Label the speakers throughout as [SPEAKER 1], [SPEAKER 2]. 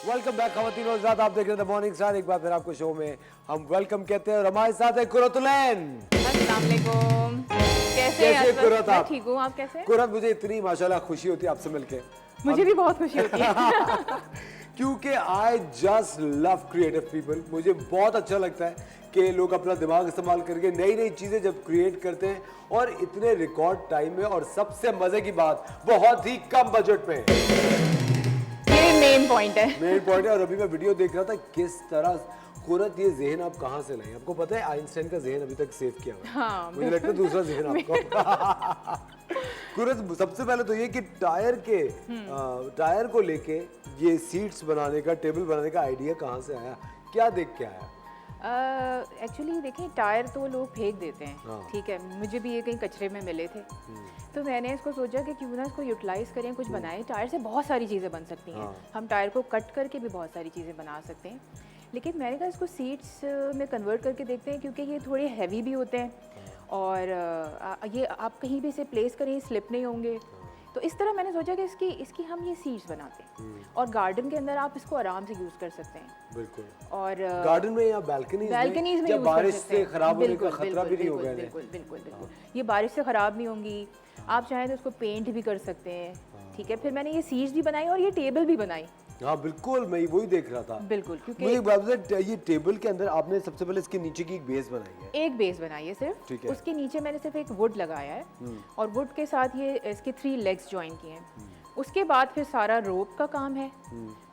[SPEAKER 1] Welcome back खवातीन और हज़रात, आप देख रहे थे मॉर्निंग स्टार। एक बार फिर आपको शो में हम वेलकम कहते हैं और हमारे साथ है कुरतुलैन।
[SPEAKER 2] अस्सलाम वालेकुम। कैसे हैं
[SPEAKER 1] कुरत?
[SPEAKER 2] मैं ठीक हूँ, आप कैसे हैं?
[SPEAKER 1] कुरत, मुझे इतनी माशाल्लाह खुशी होती है आपसे मिलके।
[SPEAKER 2] मुझे भी बहुत खुशी होती है
[SPEAKER 1] क्योंकि I just love creative people. मुझे बहुत अच्छा लगता है कि लोग अपना दिमाग इस्तेमाल करके नई नई चीज़ें जब क्रिएट करते हैं और इतने रिकॉर्ड टाइम में, और सबसे मज़े की बात बहुत ही कम बजट में।
[SPEAKER 2] ये मेन पॉइंट है।
[SPEAKER 1] मेन पॉइंट है। और अभी मैं वीडियो देख रहा था किस तरह कुरत ये ज़हन आप कहाँ से लाई? आपको पता है आइंस्टाइन का ज़हन अभी तक सेव किया हुआ है।
[SPEAKER 2] हाँ,
[SPEAKER 1] मुझे लगता है दूसरा ज़हन आपको। कुरत, सबसे पहले तो ये कि टायर को लेके ये सीट्स बनाने का, टेबल बनाने का आइडिया कहाँ से आया, क्या देख के आया?
[SPEAKER 2] एक्चुअली देखें, टायर तो लोग फेंक देते हैं।
[SPEAKER 1] हाँ।
[SPEAKER 2] ठीक है, मुझे भी ये कहीं कचरे में मिले थे, तो मैंने इसको सोचा कि क्यों ना इसको यूटिलाइज करें, कुछ बनाएं। टायर से बहुत सारी चीज़ें बन सकती हैं।
[SPEAKER 1] हाँ।
[SPEAKER 2] हम टायर को कट करके भी बहुत सारी चीज़ें बना सकते हैं, लेकिन मैंने कहा इसको सीट्स में कन्वर्ट करके देखते हैं, क्योंकि ये थोड़े हैवी भी होते हैं और ये आप कहीं भी इसे प्लेस करें स्लिप नहीं होंगे। तो इस तरह मैंने सोचा कि इसकी हम ये सीट्स बनाते हैं और गार्डन के अंदर आप इसको आराम से यूज़ कर सकते हैं।
[SPEAKER 1] बिल्कुल।
[SPEAKER 2] और
[SPEAKER 1] गार्डन में या बालकनीज में जब बारिश से खराब होने का खतरा भी नहीं होगा।
[SPEAKER 2] बिल्कुल बिल्कुल बिल्कुल, ये बारिश से ख़राब नहीं होंगी। आप चाहें तो उसको पेंट भी कर सकते हैं। ठीक है, फिर मैंने ये सीट्स भी बनाई और ये टेबल भी बनाई।
[SPEAKER 1] हाँ बिल्कुल, मैं वही देख रहा था।
[SPEAKER 2] बिल्कुल, क्योंकि
[SPEAKER 1] मुझे एक बात बताइए, ये टेबल के अंदर आपने सबसे पहले इसके नीचे की एक बेस बनाई है।
[SPEAKER 2] एक बेस बनाई है सिर्फ,
[SPEAKER 1] ठीक है।
[SPEAKER 2] उसके नीचे मैंने सिर्फ एक वुड लगाया है और वुड के साथ ये इसके 3 लेग्स ज्वाइन किए हैं। उसके बाद फिर सारा रोप का काम है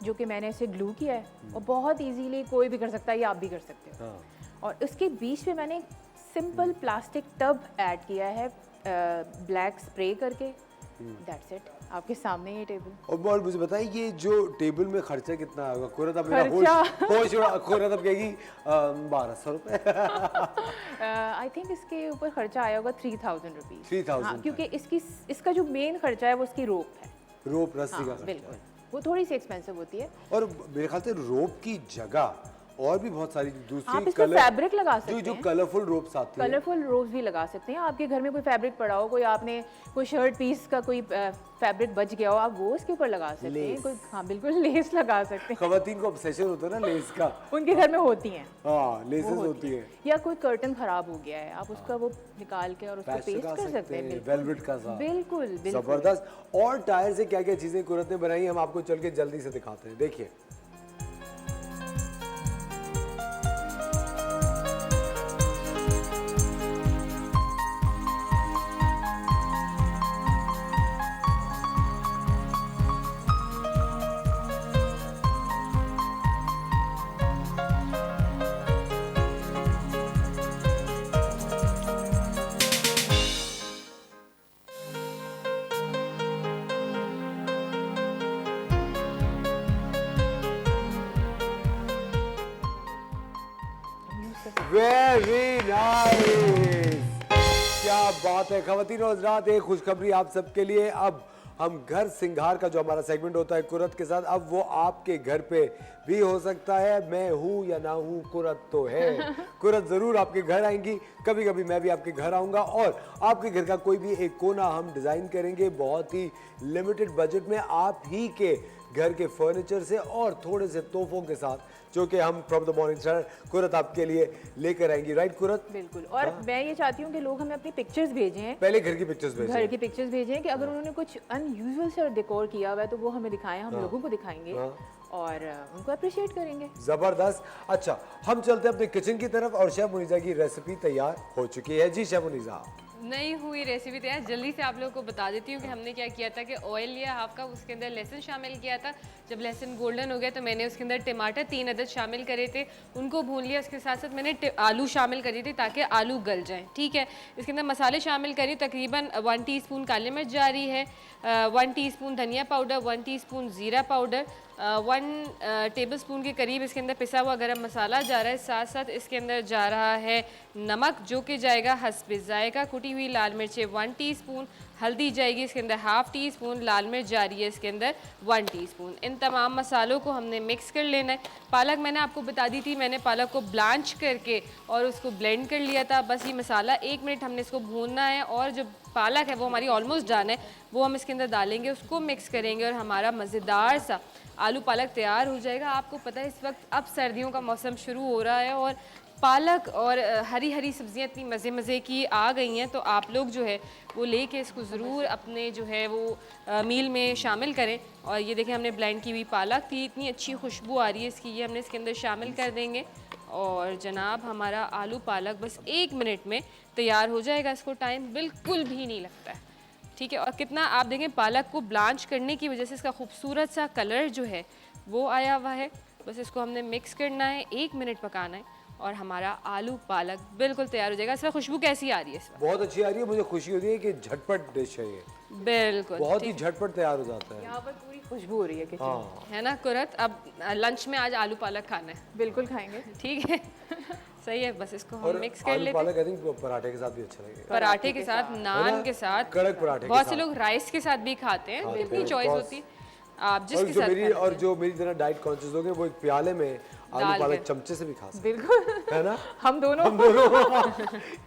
[SPEAKER 2] जो कि मैंने इसे ग्लू किया है और बहुत इजीली कोई भी कर सकता है, या आप भी कर सकते हो।
[SPEAKER 1] हाँ।
[SPEAKER 2] और उसके बीच में मैंने सिंपल प्लास्टिक टब ऐड किया है ब्लैक स्प्रे करके। दैट्स इट, आपके सामने ये टेबल।
[SPEAKER 1] और मुझे बताइए, ये जो टेबल में खर्चा कितना आएगा? कुरत अब कुरत अब कहेगी 1200 रुपये।
[SPEAKER 2] आई थिंक इसके ऊपर खर्चा आया होगा 3000 रुपीज़।
[SPEAKER 1] 3000।
[SPEAKER 2] हाँ, क्योंकि इसका जो मेन खर्चा है वो इसकी रोप है।
[SPEAKER 1] रोप, रस्सी
[SPEAKER 2] हाँ,
[SPEAKER 1] का खर्चा।
[SPEAKER 2] बिल्कुल, वो थोड़ी सी एक्सपेंसिव होती है।
[SPEAKER 1] और मेरे ख्याल से रोप की जगह और भी बहुत सारी दूसरी
[SPEAKER 2] आप इसमें फैब्रिक लगा सकते हैं।
[SPEAKER 1] जो कलरफुल रोप्स आती हैं,
[SPEAKER 2] कलरफुल रोप्स भी लगा सकते हैं। आपके घर में कोई फैब्रिक पड़ा हो, कोई शर्ट पीस का कोई फैब्रिक बच गया हो, आप वो इसके ऊपर लगा सकते हैं। कोई, हाँ बिल्कुल, लेस लगा सकते हैं।
[SPEAKER 1] खवातीन को ऑब्सेशन होता है ना लेस का।
[SPEAKER 2] उनके घर में होती हैं।
[SPEAKER 1] हाँ, लेसेस होती है।
[SPEAKER 2] या कोई कर्टन खराब हो गया है, आप उसका वो निकाल के और उसको पेस्ट कर सकते हैं।
[SPEAKER 1] वेलवेट का सा।
[SPEAKER 2] बिल्कुल बिल्कुल
[SPEAKER 1] जबरदस्त। और टायर से क्या क्या चीजें कुरत ने बनाई, हम आपको चल के जल्दी से दिखाते हैं, देखिए। Very nice. क्या बात है खवातीन और हज़रात, एक खुशखबरी आप सबके लिए। अब हम घर सिंगार का जो हमारा सेगमेंट होता है कुरत के साथ, अब वो आपके घर पे भी हो सकता है। मैं हूँ या ना हूँ, कुरत तो है। कुरत जरूर आपके घर आएंगी, कभी कभी मैं भी आपके घर आऊँगा और आपके घर का कोई भी एक कोना हम डिज़ाइन करेंगे बहुत ही लिमिटेड बजट में, आप ही के घर के फर्नीचर से और थोड़े से तोहफों के साथ, जो कि हम फ्रॉम द मॉर्निंग स्टार कुरत आपके लिए लेकर आएंगी। राइट कुरत?
[SPEAKER 2] बिल्कुल। और मैं ये चाहती हूँ कि लोग हमें अपनी पिक्चर्स भेजें,
[SPEAKER 1] पहले घर की पिक्चर्स भेजें।
[SPEAKER 2] घर की पिक्चर्स भेजें कि अगर उन्होंने कुछ अनयूजुअल सा डेकोर किया हुआ है तो वो हमें दिखाएं, हम लोगों को दिखाएंगे और उनको अप्रिशिएट करेंगे।
[SPEAKER 1] जबरदस्त। अच्छा, हम चलते हैं अपने किचन की तरफ और शेफ मुनीजा की रेसिपी तैयार हो चुकी है। जी शेफ मुनीजा।
[SPEAKER 3] नहीं हुई रेसिपी तैयार, जल्दी से आप लोगों को बता देती हूँ कि हमने क्या किया था कि ऑयल लिया हाफ कप, उसके अंदर लहसुन शामिल किया था। जब लहसुन गोल्डन हो गया तो मैंने उसके अंदर टमाटर 3 अदद शामिल करे थे, उनको भून लिया। उसके साथ साथ मैंने आलू शामिल करी थी ताकि आलू गल जाएं। ठीक है, इसके अंदर मसाले शामिल करी, तकरीबन 1 टीस्पून काली मिर्च जा रही है, 1 टीस्पून धनिया पाउडर, 1 टीस्पून ज़ीरा पाउडर, 1 टेबलस्पून के करीब इसके अंदर पिसा हुआ गरम मसाला जा रहा है। साथ साथ इसके अंदर जा रहा है नमक, जो कि जाएगा हस्बे जायका। कुटी हुई लाल मिर्चें 1 टीस्पून, हल्दी जाएगी इसके अंदर ½ टीस्पून, लाल मिर्च जा रही है इसके अंदर 1 टीस्पून। इन तमाम मसालों को हमने मिक्स कर लेना है। पालक मैंने आपको बता दी थी, मैंने पालक को ब्लांच करके और उसको ब्लेंड कर लिया था। बस ये मसाला 1 मिनट हमने इसको भूनना है और जो पालक है वो हमारी ऑलमोस्ट डन है, वो हम इसके अंदर डालेंगे, उसको मिक्स करेंगे और हमारा मज़ेदार सा आलू पालक तैयार हो जाएगा। आपको पता है इस वक्त अब सर्दियों का मौसम शुरू हो रहा है और पालक और हरी हरी सब्जियां इतनी मज़े मज़े की आ गई हैं, तो आप लोग जो है वो लेके इसको ज़रूर अपने जो है वो मील में शामिल करें। और ये देखें, हमने ब्लेंड की हुई पालक थी, इतनी अच्छी खुशबू आ रही है इसकी, ये हमने इसके अंदर शामिल कर देंगे और जनाब हमारा आलू पालक बस 1 मिनट में तैयार हो जाएगा। इसको टाइम बिल्कुल भी नहीं लगता है। ठीक है, और कितना आप देखें पालक को ब्लांच करने की वजह से इसका खूबसूरत सा कलर जो है वो आया हुआ है। बस इसको हमने मिक्स करना है, 1 मिनट पकाना है और हमारा आलू पालक बिल्कुल तैयार हो जाएगा। इसमें खुशबू कैसी आ रही है इस वक्त?
[SPEAKER 1] बहुत अच्छी आ रही है, मुझे खुशी होती है कि झटपट डिश है ये,
[SPEAKER 3] बिल्कुल
[SPEAKER 1] बहुत ही झटपट तैयार हो जाता है।
[SPEAKER 2] यहाँ पर पूरी खुशबू हो रही है किचन
[SPEAKER 1] हाँ।
[SPEAKER 3] है ना कुरत? अब लंच में आज आलू पालक खाना है।
[SPEAKER 2] बिल्कुल खाएंगे।
[SPEAKER 3] ठीक है सही है, बस इसको हम
[SPEAKER 1] और
[SPEAKER 3] मिक्स कर
[SPEAKER 1] आलू
[SPEAKER 3] लेते
[SPEAKER 1] पालक आई थिंक पराठे के साथ भी अच्छा लगेगा।
[SPEAKER 3] पराठे के साथ, नान के साथ,
[SPEAKER 1] कड़क पराठे के
[SPEAKER 3] बहुत से
[SPEAKER 1] साथ।
[SPEAKER 3] लोग राइस के साथ भी खाते हैं, अपनी चॉइस होती है आप
[SPEAKER 1] और
[SPEAKER 3] जिसके
[SPEAKER 1] जो
[SPEAKER 3] साथ
[SPEAKER 1] मेरी
[SPEAKER 3] खाते
[SPEAKER 1] और
[SPEAKER 3] हैं।
[SPEAKER 1] जो मेरी तरह डाइट कॉन्शियस लोग हैं वो एक प्याले में आलू
[SPEAKER 3] डाल
[SPEAKER 1] पालक
[SPEAKER 3] के।
[SPEAKER 1] चमचे से भी खा सकते
[SPEAKER 2] बिल्कुल
[SPEAKER 1] हैं, है ना?
[SPEAKER 2] हम दोनों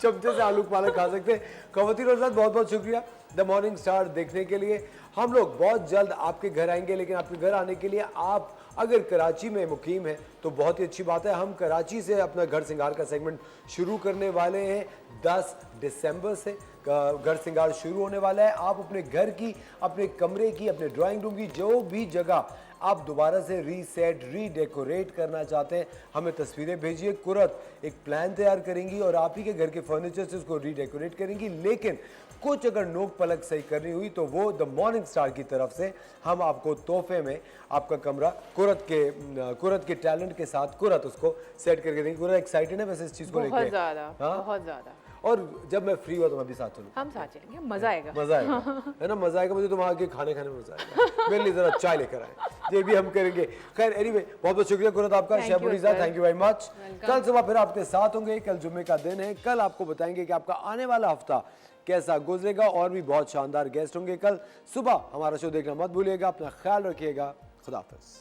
[SPEAKER 1] चमचे से आलू पालक खा सकते हैं। खवातीन और हज़रात, बहुत बहुत शुक्रिया द मॉर्निंग स्टार देखने के लिए। हम लोग बहुत जल्द आपके घर आएंगे, लेकिन आपके घर आने के लिए आप अगर कराची में मुकीम है तो बहुत ही अच्छी बात है। हम कराची से अपना घर सिंगार का सेगमेंट शुरू करने वाले हैं 10 दिसंबर से घर सिंगार शुरू होने वाला है। आप अपने घर की, अपने कमरे की, अपने ड्राइंग रूम की जो भी जगह आप दोबारा से रीसेट रीडेकोरेट करना चाहते हैं, हमें तस्वीरें भेजिए। कुरत एक प्लान तैयार करेंगी और आप ही के घर के फर्नीचर से उसको रीडेकोरेट करेंगी। लेकिन कुछ अगर नोक पलक सही करनी हुई तो वो द मॉर्निंग स्टार की तरफ से हम आपको तोहफे में आपका कमरा कुरत के टैलेंट के साथ कुरत उसको सेट करके देंगे। कुरत एक्साइटेड है वैसे इस चीज़ को लेके?
[SPEAKER 2] बहुत ज़्यादा,
[SPEAKER 1] हाँ?
[SPEAKER 2] बहुत ज़्यादा।
[SPEAKER 1] और जब मैं फ्री हुआ तो मैं भी साथ चलूँ?
[SPEAKER 2] हम साथ चलेंगे, मज़ा आएगा।
[SPEAKER 1] मजा आएगा, है ना? मजा आएगा मुझे तो वहाँ के खाने में मजा आएगा। मेरे लिए जरा चाय लेकर आए, ये भी हम करेंगे। खैर एनीवे, बहुत बहुत शुक्रिया कुरत आपका।
[SPEAKER 2] Thank
[SPEAKER 1] chef
[SPEAKER 2] you,
[SPEAKER 1] Muniza,
[SPEAKER 2] sir.
[SPEAKER 1] Thank you very much. कल सुबह फिर आपके साथ होंगे, कल जुम्मे का दिन है। कल आपको बताएंगे कि आपका आने वाला हफ्ता कैसा गुजरेगा और भी बहुत शानदार गेस्ट होंगे कल सुबह। हमारा शो देखना मत भूलिएगा, अपना ख्याल रखिएगा। खुदा हाफिज़।